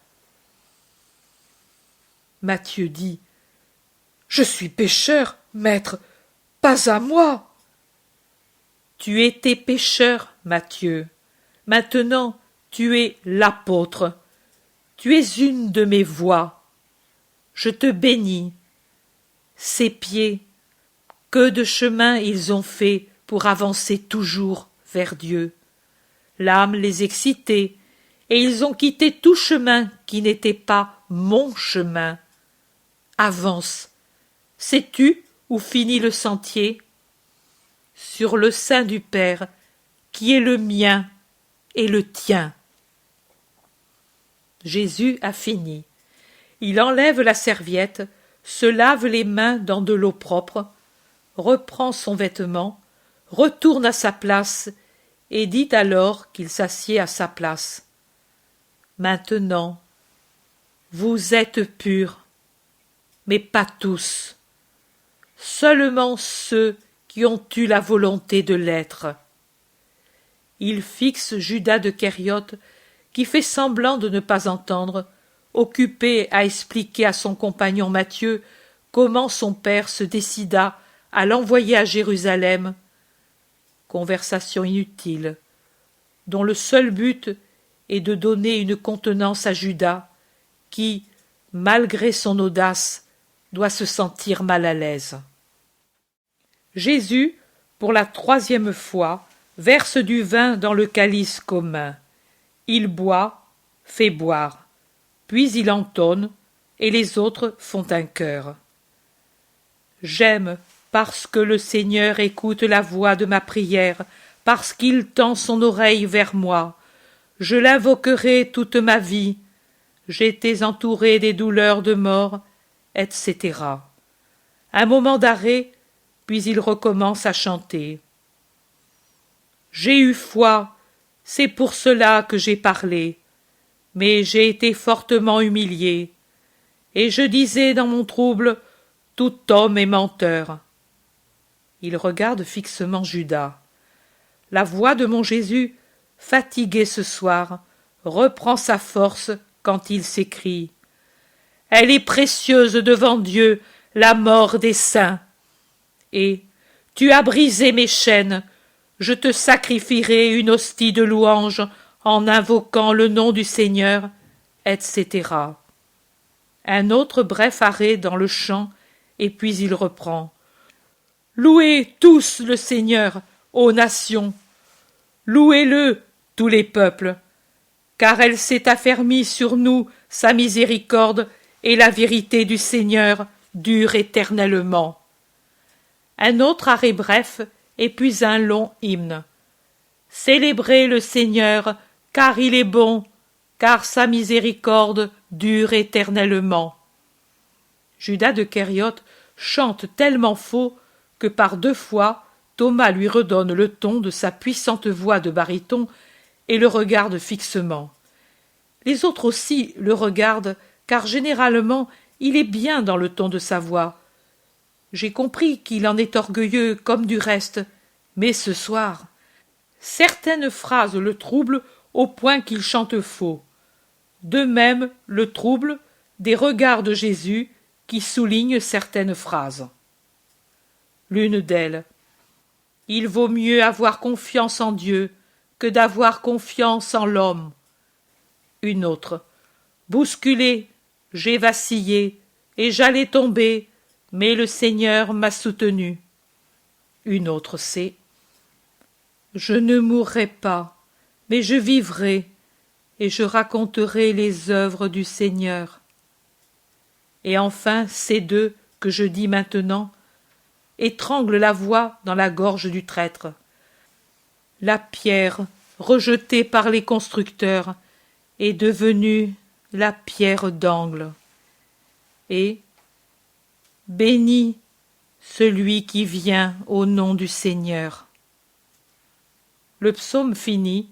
Matthieu dit: « Je suis pécheur, maître, pas à moi. » Tu étais pécheur, Matthieu. Maintenant, tu es l'apôtre. Tu es une de mes voix. Je te bénis. Ces pieds, que de chemin ils ont fait pour avancer toujours vers Dieu. L'âme les excitait, et ils ont quitté tout chemin qui n'était pas mon chemin. Avance. Sais-tu où finit le sentier? Sur le sein du Père, qui est le mien et le tien. Jésus a fini. Il enlève la serviette, se lave les mains dans de l'eau propre, reprend son vêtement, retourne à sa place et dit alors qu'il s'assied à sa place. Maintenant, vous êtes purs, mais pas tous. Seulement ceux qui ont eu la volonté de l'être. Il fixe Judas de Kériote, qui fait semblant de ne pas entendre, occupé à expliquer à son compagnon Matthieu comment son père se décida à l'envoyer à Jérusalem. Conversation inutile, dont le seul but est de donner une contenance à Judas, qui, malgré son audace, doit se sentir mal à l'aise. Jésus, pour la 3e fois, verse du vin dans le calice commun. Il boit, fait boire, puis il entonne, et les autres font un chœur. J'aime parce que le Seigneur écoute la voix de ma prière, parce qu'il tend son oreille vers moi. Je l'invoquerai toute ma vie. J'étais entouré des douleurs de mort, etc. Un moment d'arrêt, puis il recommence à chanter. J'ai eu foi, c'est pour cela que j'ai parlé, mais j'ai été fortement humilié, et je disais dans mon trouble, tout homme est menteur. Il regarde fixement Judas. La voix de mon Jésus, fatigué ce soir, reprend sa force quand il s'écrie. Elle est précieuse devant Dieu, la mort des saints. Et tu as brisé mes chaînes, je te sacrifierai une hostie de louange en invoquant le nom du Seigneur, etc. Un autre bref arrêt dans le chant, et puis il reprend. Louez tous le Seigneur, ô nations, louez-le, tous les peuples, car elle s'est affermie sur nous sa miséricorde, et la vérité du Seigneur dure éternellement. Un autre arrêt bref, et puis un long hymne. Célébrez le Seigneur, car il est bon, car sa miséricorde dure éternellement. Judas de Kériote chante tellement faux que par 2 fois Thomas lui redonne le ton de sa puissante voix de baryton et le regarde fixement. Les autres aussi le regardent, car généralement il est bien dans le ton de sa voix. J'ai compris qu'il en est orgueilleux comme du reste, mais ce soir, certaines phrases le troublent au point qu'il chante faux. De même le troublent des regards de Jésus qui soulignent certaines phrases. L'une d'elles: il vaut mieux avoir confiance en Dieu que d'avoir confiance en l'homme. Une autre: bousculé, j'ai vacillé, et j'allais tomber, mais le Seigneur m'a soutenu. Une autre: c'est: je ne mourrai pas, mais je vivrai, et je raconterai les œuvres du Seigneur. Et enfin ces deux que je dis maintenant étranglent la voix dans la gorge du traître. La pierre, rejetée par les constructeurs, est devenue la pierre d'angle. Et béni celui qui vient au nom du Seigneur. Le psaume fini,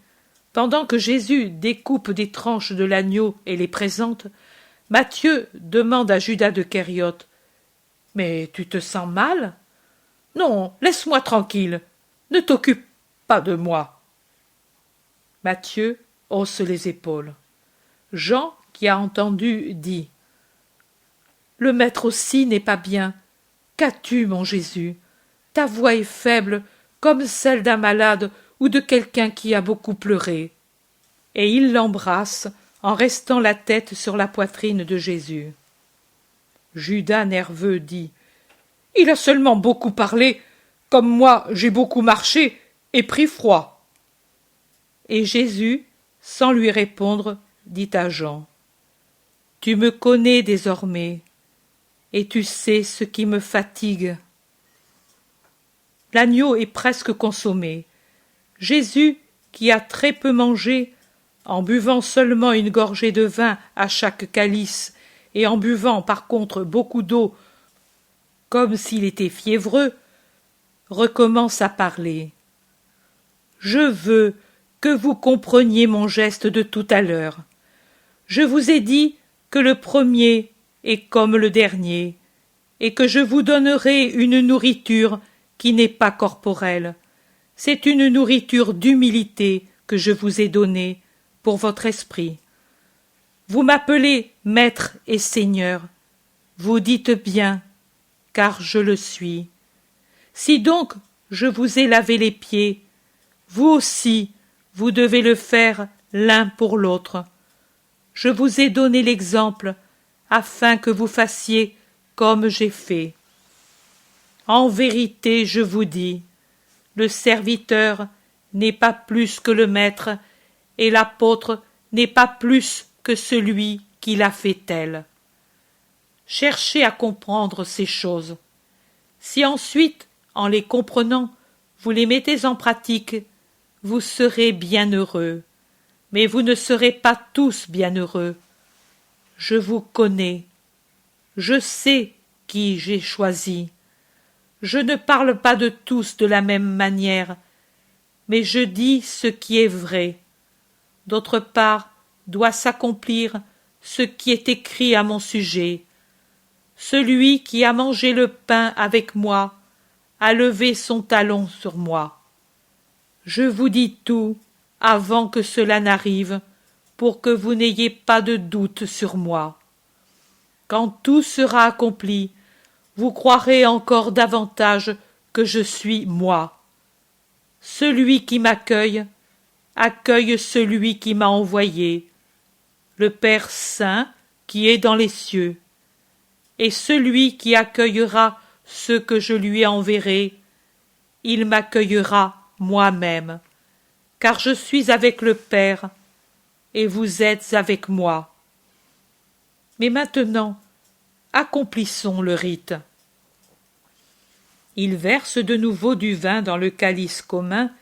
pendant que Jésus découpe des tranches de l'agneau et les présente, Matthieu demande à Judas de Kériote: « Mais tu te sens mal ? Non, laisse-moi tranquille, ne t'occupe pas de moi. » Matthieu hausse les épaules. Jean, qui a entendu, dit: « Le maître aussi n'est pas bien. Qu'as-tu, mon Jésus ? Ta voix est faible, comme celle d'un malade ou de quelqu'un qui a beaucoup pleuré. » Et il l'embrasse en restant la tête sur la poitrine de Jésus. Judas, nerveux, dit: « Il a seulement beaucoup parlé, comme moi j'ai beaucoup marché et pris froid. » Et Jésus, sans lui répondre, dit à Jean: « Tu me connais désormais, et tu sais ce qui me fatigue. » L'agneau est presque consommé. Jésus, qui a très peu mangé, en buvant seulement une gorgée de vin à chaque calice, et en buvant par contre beaucoup d'eau, comme s'il était fiévreux, recommence à parler. « Je veux que vous compreniez mon geste de tout à l'heure. Je vous ai dit que le premier est comme le dernier, et que je vous donnerai une nourriture qui n'est pas corporelle. C'est une nourriture d'humilité que je vous ai donnée pour votre esprit. Vous m'appelez Maître et Seigneur. Vous dites bien, car je le suis. Si donc je vous ai lavé les pieds, vous aussi, vous devez le faire l'un pour l'autre. Je vous ai donné l'exemple, afin que vous fassiez comme j'ai fait. En vérité, je vous dis, le serviteur n'est pas plus que le maître, et l'apôtre n'est pas plus que celui qui l'a fait tel. Cherchez à comprendre ces choses. Si ensuite, en les comprenant, vous les mettez en pratique, vous serez bien heureux. Mais vous ne serez pas tous bien heureux. Je vous connais. Je sais qui j'ai choisi. Je ne parle pas de tous de la même manière, mais je dis ce qui est vrai. D'autre part, doit s'accomplir ce qui est écrit à mon sujet. Celui qui a mangé le pain avec moi a levé son talon sur moi. Je vous dis tout avant que cela n'arrive, pour que vous n'ayez pas de doute sur moi. Quand tout sera accompli, vous croirez encore davantage que je suis moi. Celui qui m'accueille accueille celui qui m'a envoyé, le Père saint qui est dans les cieux. Et celui qui accueillera ceux que je lui enverrai, il m'accueillera moi-même, car je suis avec le Père, et vous êtes avec moi. Mais maintenant, accomplissons le rite. » Il verse de nouveau du vin dans le calice commun,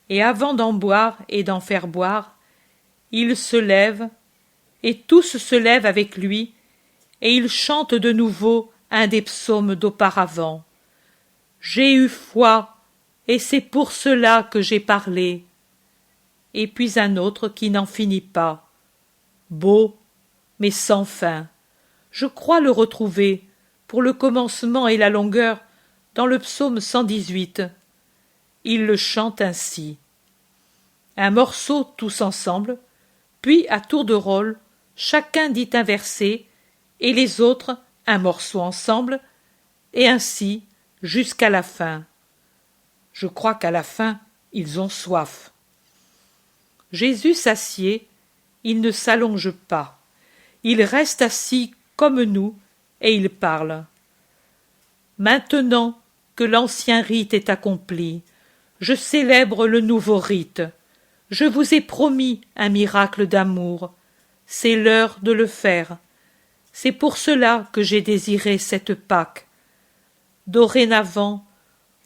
et avant d'en boire et d'en faire boire, il se lève, et tous se lèvent avec lui, et il chante de nouveau un des psaumes d'auparavant. « J'ai eu foi, et c'est pour cela que j'ai parlé. » Et puis un autre qui n'en finit pas. beau, mais sans fin. Je crois le retrouver, pour le commencement et la longueur, dans le psaume 118. Il le chante ainsi. Un morceau tous ensemble, puis à tour de rôle, chacun dit un verset, et les autres un morceau ensemble, et ainsi jusqu'à la fin. Je crois qu'à la fin, ils ont soif. Jésus s'assied, il ne s'allonge pas. Il reste assis comme nous, et il parle. Maintenant que l'ancien rite est accompli, je célèbre le nouveau rite. Je vous ai promis un miracle d'amour. C'est l'heure de le faire. C'est pour cela que j'ai désiré cette Pâque. Dorénavant,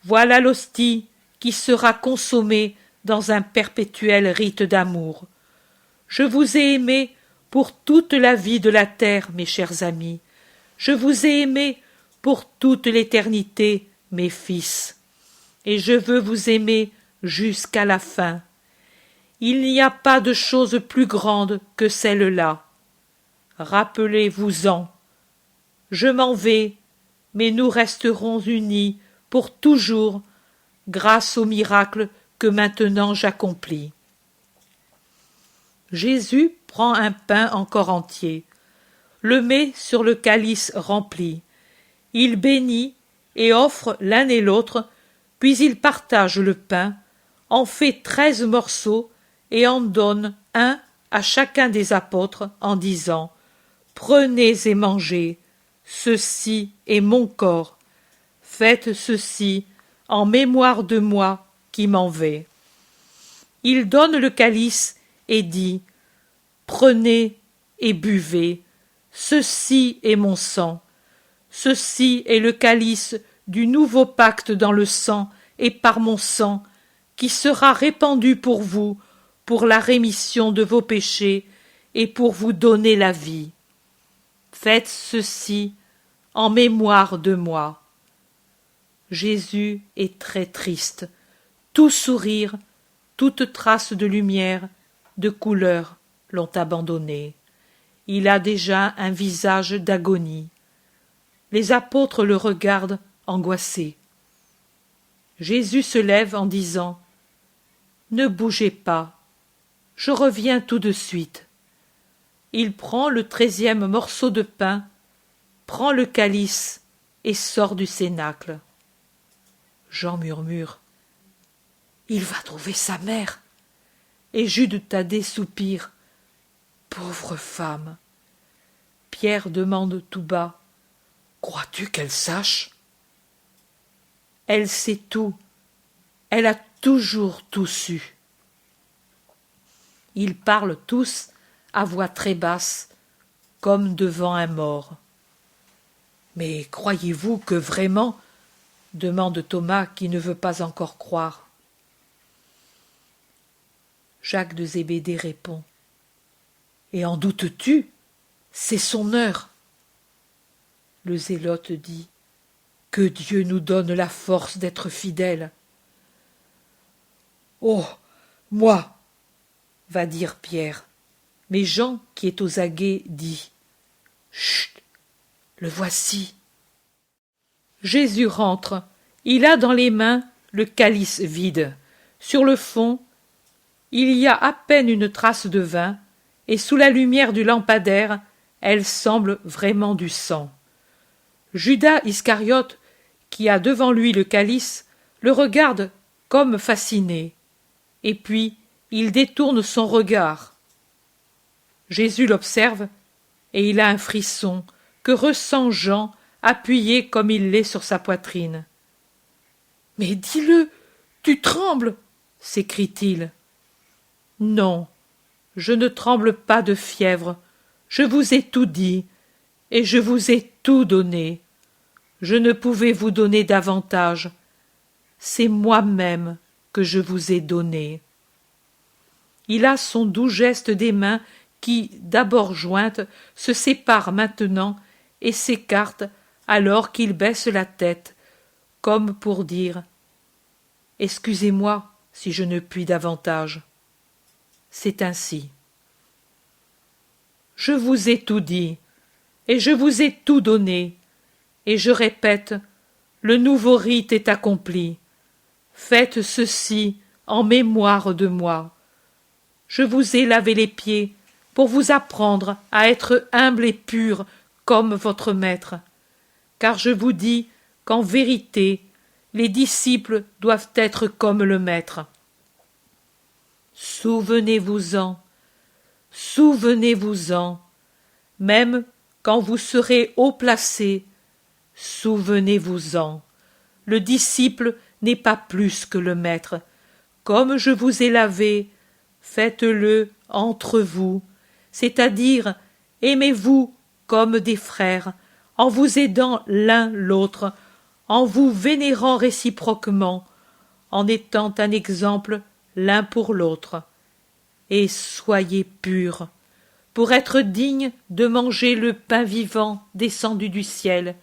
voilà l'hostie qui sera consommée dans un perpétuel rite d'amour. Je vous ai aimés pour toute la vie de la terre, mes chers amis. Je vous ai aimés pour toute l'éternité, mes fils. Et je veux vous aimer jusqu'à la fin. Il n'y a pas de chose plus grande que celle-là. Rappelez-vous-en. Je m'en vais, mais nous resterons unis pour toujours, grâce au miracle que maintenant j'accomplis. Jésus prend un pain encore entier, le met sur le calice rempli. Il bénit et offre l'un et l'autre, puis il partage le pain, en fait 13 morceaux et en donne un à chacun des apôtres en disant « Prenez et mangez, ceci est mon corps. Faites ceci en mémoire de moi qui m'en vais. » Il donne le calice et dit « Prenez et buvez, ceci est mon sang. Ceci est le calice du nouveau pacte dans le sang et par mon sang, qui sera répandu pour vous, pour la rémission de vos péchés et pour vous donner la vie. Faites ceci en mémoire de moi. » Jésus est très triste. Tout sourire, toute trace de lumière, de couleur l'ont abandonné. Il a déjà un visage d'agonie. Les apôtres le regardent angoissés. Jésus se lève en disant « Ne bougez pas, je reviens tout de suite. » Il prend le 13e morceau de pain, prend le calice et sort du cénacle. Jean murmure « Il va trouver sa mère !» Et Jude Thaddée soupire « Pauvre femme !» Pierre demande tout bas « Crois-tu qu'elle sache ?» Elle sait tout, elle a toujours tout su. Ils parlent tous à voix très basse, comme devant un mort. « Mais croyez-vous que vraiment ?» demande Thomas qui ne veut pas encore croire. Jacques de Zébédée répond « Et en doutes-tu ? C'est son heure. » Le zélote dit « Que Dieu nous donne la force d'être fidèles. »« Oh, moi !» va dire Pierre. Mais Jean, qui est aux aguets, dit « Chut, le voici. » Jésus rentre. Il a dans les mains le calice vide. Sur le fond, il y a à peine une trace de vin, et sous la lumière du lampadaire, elle semble vraiment du sang. Judas Iscariote, qui a devant lui le calice, le regarde comme fasciné, et puis il détourne son regard. Jésus l'observe, et il a un frisson que ressent Jean, appuyé comme il l'est sur sa poitrine. « Mais dis-le, tu trembles !» s'écrie-t-il. « Non, je ne tremble pas de fièvre, je vous ai tout dit, et je vous ai tout donné. Je ne pouvais vous donner davantage. C'est moi-même que je vous ai donné. » Il a son doux geste des mains qui, d'abord jointes, se séparent maintenant et s'écartent alors qu'il baisse la tête, comme pour dire « Excusez-moi si je ne puis davantage. » C'est ainsi. je vous ai tout dit, et je vous ai tout donné, et je répète, le nouveau rite est accompli. Faites ceci en mémoire de moi. Je vous ai lavé les pieds pour vous apprendre à être humble et pur comme votre maître. Car je vous dis qu'en vérité, les disciples doivent être comme le maître. Souvenez-vous-en, souvenez-vous-en, même quand vous serez haut placé, souvenez-vous-en. Le disciple n'est pas plus que le maître. Comme je vous ai lavé, faites-le entre vous, c'est-à-dire aimez-vous comme des frères, en vous aidant l'un l'autre, en vous vénérant réciproquement, en étant un exemple l'un pour l'autre. Et soyez purs, pour être dignes de manger le pain vivant descendu du ciel,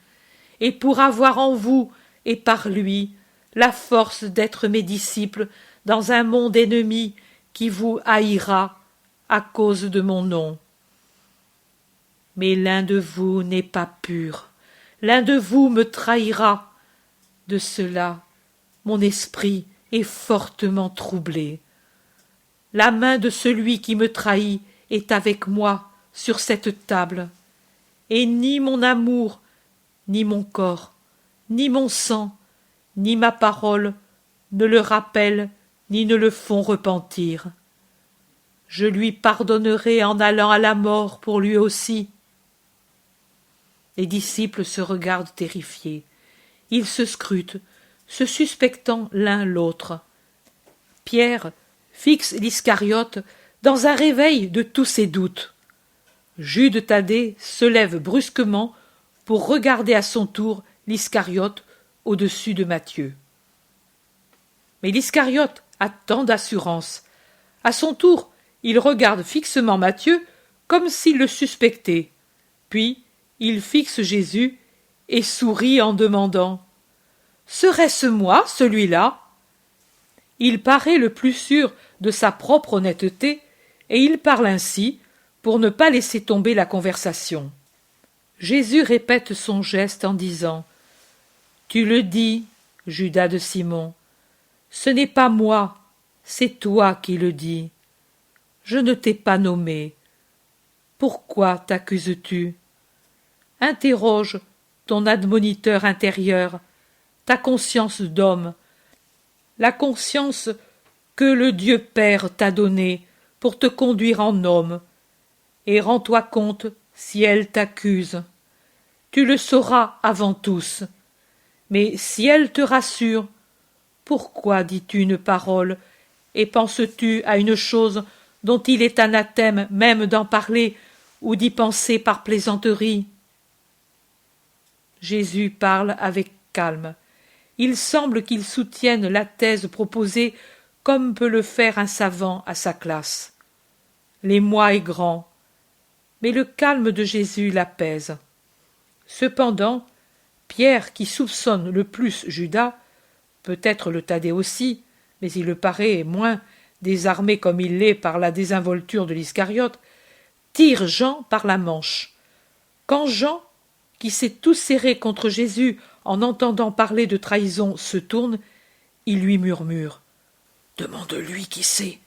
et pour avoir en vous et par lui la force d'être mes disciples dans un monde ennemi qui vous haïra à cause de mon nom. Mais l'un de vous n'est pas pur, l'un de vous me trahira. De cela, mon esprit est fortement troublé. La main de celui qui me trahit est avec moi sur cette table, et ni mon amour, ni mon corps, ni mon sang, ni ma parole ne le rappellent ni ne le font repentir. Je lui pardonnerai en allant à la mort pour lui aussi. Les disciples se regardent terrifiés. Ils se scrutent, se suspectant l'un l'autre. Pierre fixe l'Iscariote dans un réveil de tous ses doutes. Jude Thaddée se lève brusquement pour regarder à son tour l'Iscariote au-dessus de Matthieu. Mais l'Iscariote a tant d'assurance. À son tour, il regarde fixement Matthieu comme s'il le suspectait. Puis, il fixe Jésus et sourit en demandant « Serait-ce moi, celui-là » Il paraît le plus sûr de sa propre honnêteté et il parle ainsi pour ne pas laisser tomber la conversation. Jésus répète son geste en disant « Tu le dis, Judas de Simon, ce n'est pas moi, c'est toi qui le dis. Je ne t'ai pas nommé. Pourquoi t'accuses-tu? Interroge ton admoniteur intérieur, ta conscience d'homme, la conscience que le Dieu Père t'a donnée pour te conduire en homme, et rends-toi compte si elle t'accuse. Tu le sauras avant tous. Mais si elle te rassure, pourquoi dis-tu une parole et penses-tu à une chose dont il est anathème même d'en parler ou d'y penser par plaisanterie? Jésus parle avec calme. Il semble qu'il soutienne la thèse proposée comme peut le faire un savant à sa classe. L'émoi est grand, mais le calme de Jésus l'apaise. Cependant, Pierre, qui soupçonne le plus Judas, peut-être le Thaddée aussi, mais il le paraît moins, désarmé comme il l'est par la désinvolture de l'Iscariote, tire Jean par la manche. Quand Jean, qui s'est tout serré contre Jésus en entendant parler de trahison, se tourne, il lui murmure « Demande-lui qui c'est ».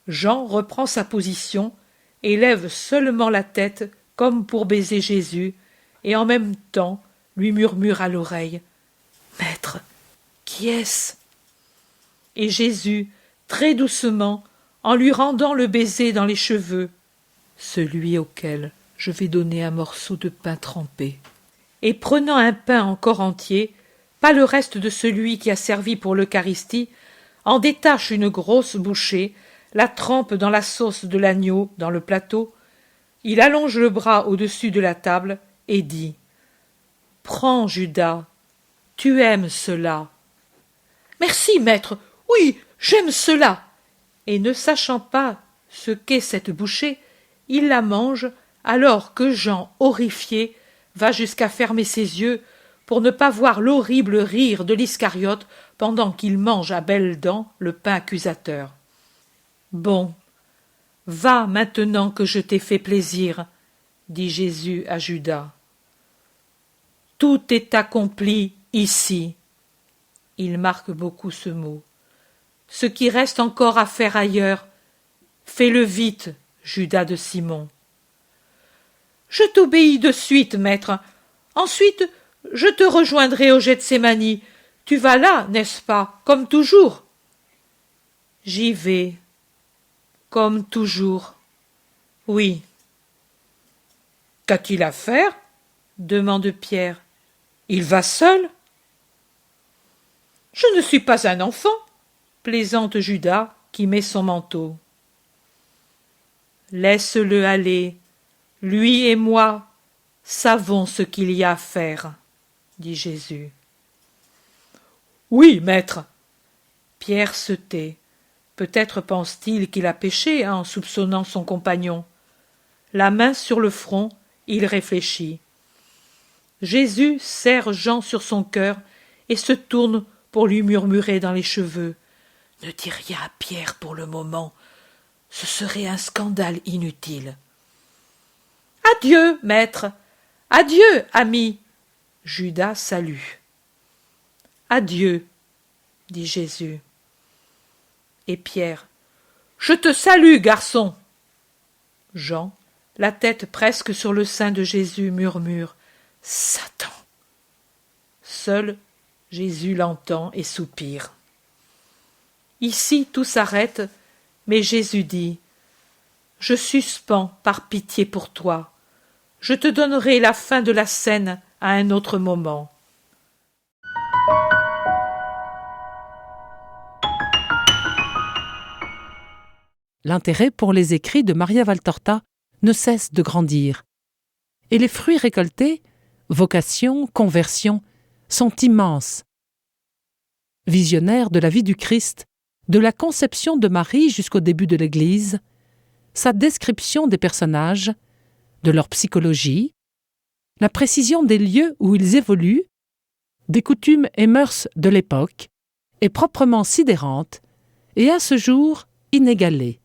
Jean reprend sa position et lève seulement la tête comme pour baiser Jésus, et en même temps lui murmure à l'oreille « Maître, qui est-ce » Et Jésus, très doucement, en lui rendant le baiser dans les cheveux, « Celui auquel je vais donner un morceau de pain trempé. » Et prenant un pain encore entier, pas le reste de celui qui a servi pour l'Eucharistie, en détache une grosse bouchée, la trempe dans la sauce de l'agneau dans le plateau, il allonge le bras au-dessus de la table et dit « Prends, Judas, tu aimes cela. »« Merci, maître, oui, j'aime cela. » Et ne sachant pas ce qu'est cette bouchée, il la mange alors que Jean, horrifié, va jusqu'à fermer ses yeux pour ne pas voir l'horrible rire de l'Iscariote pendant qu'il mange à belles dents le pain accusateur. Bon, Va maintenant que je t'ai fait plaisir, dit Jésus à Judas. Tout est accompli ici. Il marque beaucoup ce mot. Ce qui reste encore à faire ailleurs, fais-le vite, Judas de Simon. Je t'obéis de suite, maître. Ensuite, je te rejoindrai au Gethsémani. Tu vas là, n'est-ce pas, comme toujours? J'y vais, comme toujours. Oui. Qu'a-t-il à faire? Demande Pierre. Il va seul? Je ne suis pas un enfant, plaisante Judas qui met son manteau. Laisse-le aller. Lui et moi savons ce qu'il y a à faire, dit Jésus. Oui, maître. Pierre se tait. Peut-être pense-t-il qu'il a péché en soupçonnant son compagnon. La main sur le front, il réfléchit. Jésus serre Jean sur son cœur et se tourne pour lui murmurer dans les cheveux. Ne dis rien à Pierre pour le moment. Ce serait un scandale inutile. Adieu, maître. Adieu, ami. Judas salue. Adieu, dit Jésus. Et Pierre. Je te salue, garçon. Jean, la tête presque sur le sein de Jésus, murmure. Satan. Seul Jésus l'entend et soupire. Ici tout s'arrête, mais Jésus dit. Je suspends par pitié pour toi. Je te donnerai la fin de la scène à un autre moment. L'intérêt pour les écrits de Maria Valtorta ne cesse de grandir. Et les fruits récoltés, vocation, conversion, sont immenses. Visionnaire de la vie du Christ, de la conception de Marie jusqu'au début de l'Église, sa description des personnages, de leur psychologie, la précision des lieux où ils évoluent, des coutumes et mœurs de l'époque, est proprement sidérante et à ce jour inégalée.